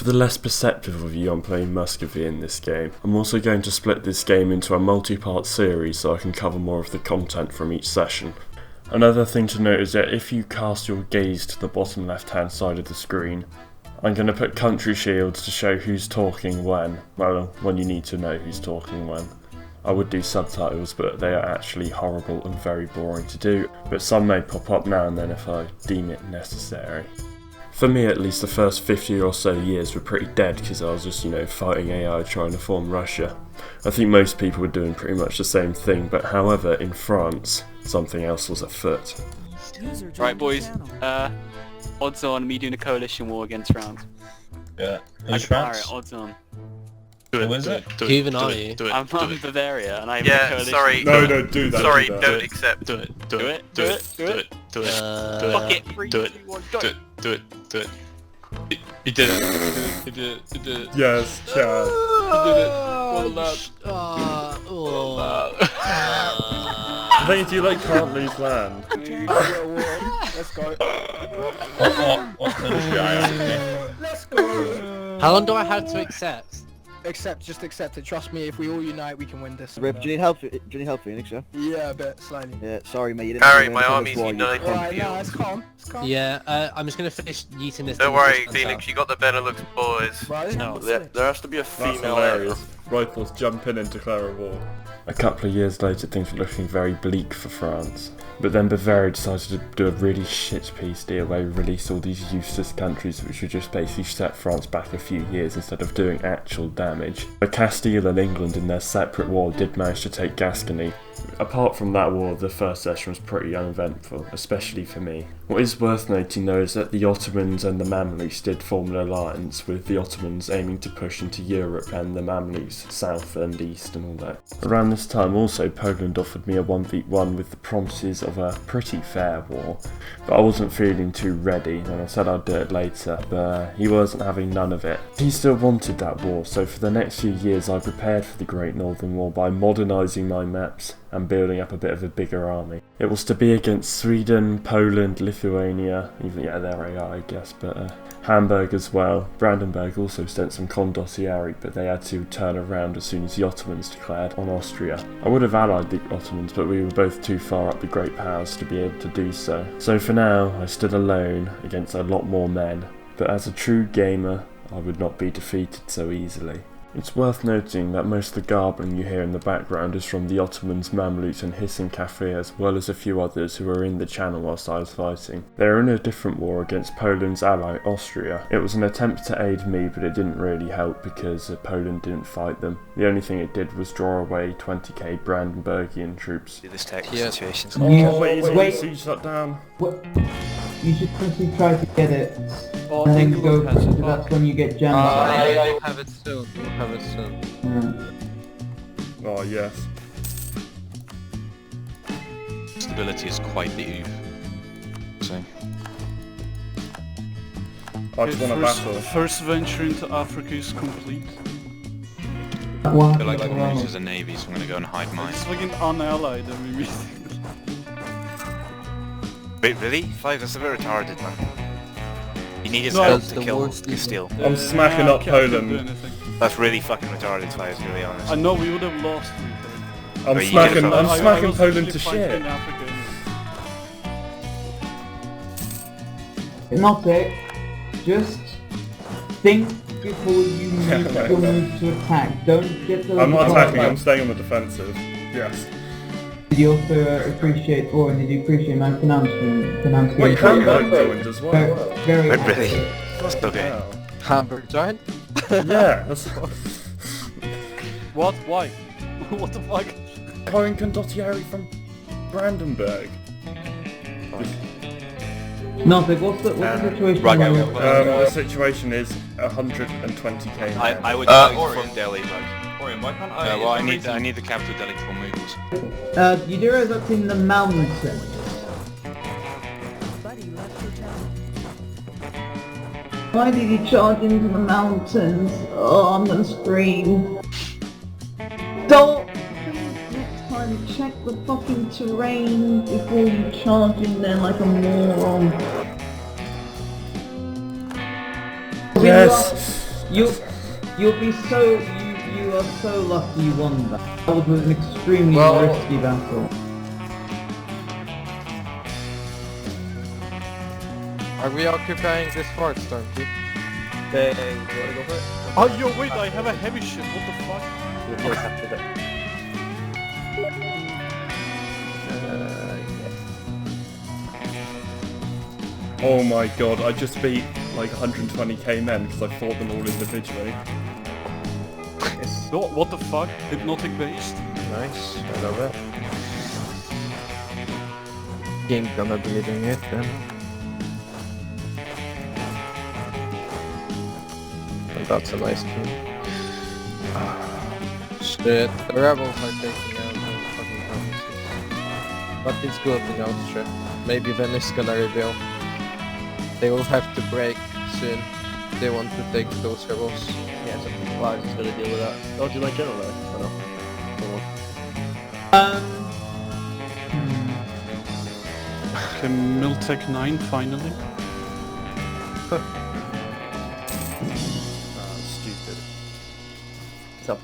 For the less perceptive of you, I'm playing Muscovy in this game. I'm also going to split this game into a multi-part series so I can cover more of the content from each session. Another thing to note is that if you cast your gaze to the bottom left hand side of the screen, I'm going to put country shields to show who's talking when. Well, when you need to know who's talking when. I would do subtitles, but they are actually horrible and very boring to do, but some may pop up now and then if I deem it necessary. For me at least, the first 50 or so years were pretty dead because I was just, fighting AI trying to form Russia. I think most people were doing pretty much the same thing, but however, in France, something else was afoot. Right boys, odds on me doing a coalition war against France. Yeah. I can fire it, odds on. Who is it? Who even are you? I'm from Bavaria and I'm in a coalition. Sorry. No, do that. Sorry, do that. don't accept. Do it. Fuck it, 3, 2, 1, go! Do it. He did it. He did it. Yes, Chad. He did it. Well done. The thing is, you can't lose land. Let's go. What's the guy? Let's go. How long do I have to accept? Just accept it. Trust me, if we all unite, we can win this. Rip, do you need help? Pheonix, yeah? Yeah, a bit, slightly. Yeah, sorry mate, you didn't Harry, my army's united. Alright, no, it's calm. Yeah, I'm just gonna finish yeeting this. Don't worry, Pheonix, you got the Benelux boys. Right, No, there has to be a That's female hilarious. Rythos jump in and declare a war. A couple of years later, things were looking very bleak for France. But then Bavaria decided to do a really shit piece deal where we released all these useless countries which would just basically set France back a few years instead of doing actual damage. But Castille and England in their separate war did manage to take Gascony. Apart from that war, the first session was pretty uneventful, especially for me. What is worth noting though is that the Ottomans and the Mamluks did form an alliance, with the Ottomans aiming to push into Europe and the Mamluks south and east and all that. Around this time also Poland offered me a 1v1 with the promises of a pretty fair war, but I wasn't feeling too ready and I said I'd do it later, but he wasn't having none of it. He still wanted that war, so for the next few years I prepared for the Great Northern War by modernising my maps and building up a bit of a bigger army. It was to be against Sweden, Poland, Lithuania, even their AI I guess, but Hamburg as well. Brandenburg also sent some condottieri, but they had to turn around as soon as the Ottomans declared on Austria. I would have allied the Ottomans, but we were both too far up the great powers to be able to do so. So for now, I stood alone against a lot more men, but as a true gamer, I would not be defeated so easily. It's worth noting that most of the garbling you hear in the background is from the Ottomans, Mamluks and Hisn Kafya, as well as a few others who were in the channel whilst I was fighting. They were in a different war against Poland's ally Austria. It was an attempt to aid me, but it didn't really help because Poland didn't fight them. The only thing it did was draw away 20k Brandenburgian troops. This technical situation. Wait, siege shut down. What? You should firstly try to get it, and then go, that's when you get jammed. I have it soon. Oh yes. Stability is quite the oof. So. I just want a battle. First venture into Africa is complete. I feel like everyone uses a navy, so I'm gonna go and hide mine. It's fucking unallied and we meet. Wait, really? 5, that's a bit retarded, man. You need his help to kill Castille. I'm smacking up Poland. That's really fucking retarded, 5, to be honest. I know we would have lost. I'm smacking Poland to shit. Not it. Just think before you move to attack. Don't get the. I'm not attacking, I'm staying on the defensive. Yes. Did you also appreciate, or did you appreciate my pronunciation? Wait, Hamburg joined as well. Very Wait, really? That's okay. Wow. Hamburg joined? Yeah, that's... What? Why? What the fuck? Coin condottieri from Brandenburg. No, but what's the situation? The situation is 120k. I would go from Delhi, but... Aurion, why can't I... well, I need the capital Delhi for moves. You do realize that's in the Mamluks then? Why did you charge into the mountains? Oh, I'm gonna scream. Don't! Next time, check the fucking terrain before you charge in there like a moron. Yes! You'll be so you are so lucky you won that. That was an extremely risky battle. Are we occupying this fort, Stormki? You wanna go for it? Oh, yo, wait, I have a heavy ship. What the fuck? You'll capture it. Oh my god, I just beat like 120k men because I fought them all individually. What the fuck? Hypnotic based? Nice, I love it. Ain't gonna be doing it then. And that's a nice team. Shit, the rebels are taking out the fucking provinces. But it's good in Austria. Maybe Venice gonna rebel. They will have to break soon. They want to take those rebels. Yeah, so Flanders is gonna deal with that. Oh, do you like general though? I don't know. Okay, Miltech 9 finally. Stupid. What's up?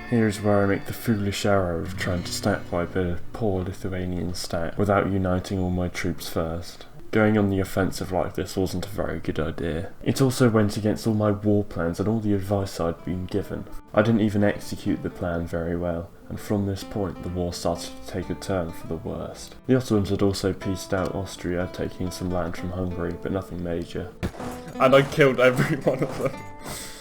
Here's where I make the foolish error of trying to stack wipe a poor Lithuanian stack without uniting all my troops first. Going on the offensive like this wasn't a very good idea. It also went against all my war plans and all the advice I'd been given. I didn't even execute the plan very well, and from this point the war started to take a turn for the worst. The Ottomans had also pieced out Austria, taking some land from Hungary, but nothing major. And I killed every one of them.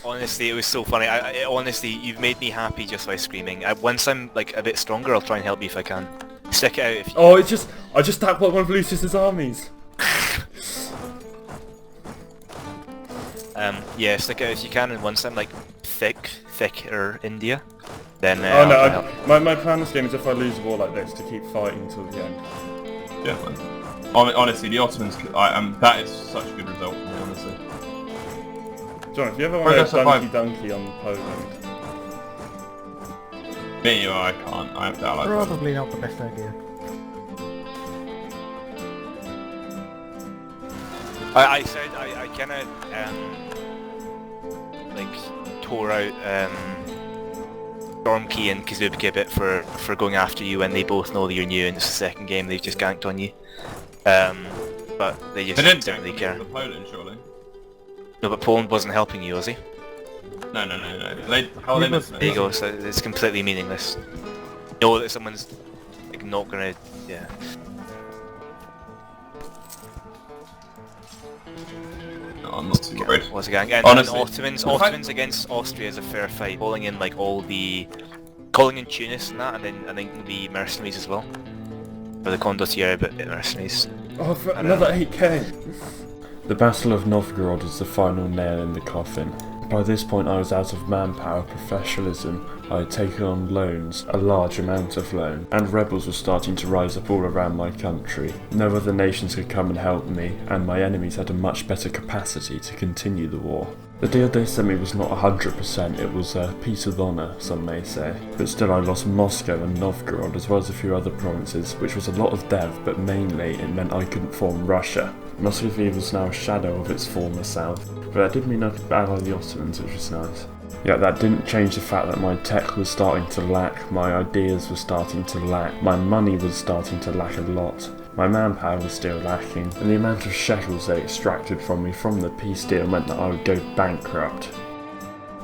Honestly, it was so funny. Honestly, you've made me happy just by screaming. Once I'm like a bit stronger, I'll try and help you if I can. Stick it out if you Oh, I just stacked one of Lucius's armies. Yeah, stick out if you can, and once I'm like thicker India, then Oh no, I'll help. my plan this game is if I lose a war like this to keep fighting till the end. Yeah, man. Honestly, the Ottomans, that is such a good result for me, honestly. John, if you ever want to donkey on Poland. Me, I can't. I have to ally. Probably not the best idea. I said I kind of like tore out Stormki and Kozubki a bit for going after you when they both know that you're new and it's the second game they've just ganked on you. But they just didn't really care. Poland, surely. No, but Poland wasn't helping you, was he? No. How are they missing There you go. So it's completely meaningless. You know that someone's like not gonna. Yeah. No, I'm not too worried. Was a gang. And Honestly, Ottomans against Austria is a fair fight. Calling in like calling in Tunis and that, and then I think the mercenaries as well. Or the condottiere but mercenaries. Oh, for another 8k! The Battle of Novgorod is the final nail in the coffin. By this point I was out of manpower, professionalism, I had taken on loans, a large amount of loan, and rebels were starting to rise up all around my country. No other nations could come and help me, and my enemies had a much better capacity to continue the war. The deal they sent me was not 100%, it was a piece of honour, some may say. But still I lost Moscow and Novgorod as well as a few other provinces, which was a lot of dev, but mainly it meant I couldn't form Russia. Muscovy was now a shadow of its former south, but that did mean I could ally the Ottomans, which was nice. Yet that didn't change the fact that my tech was starting to lack, my ideas were starting to lack, my money was starting to lack a lot. My manpower was still lacking, and the amount of shekels they extracted from me from the peace deal meant that I would go bankrupt.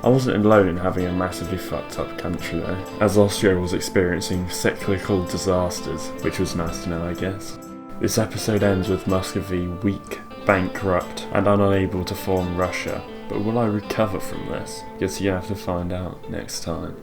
I wasn't alone in having a massively fucked up country though, as Austria was experiencing cyclical disasters, which was nice to know I guess. This episode ends with Muscovy weak, bankrupt, and unable to form Russia, but will I recover from this? Guess you have to find out next time.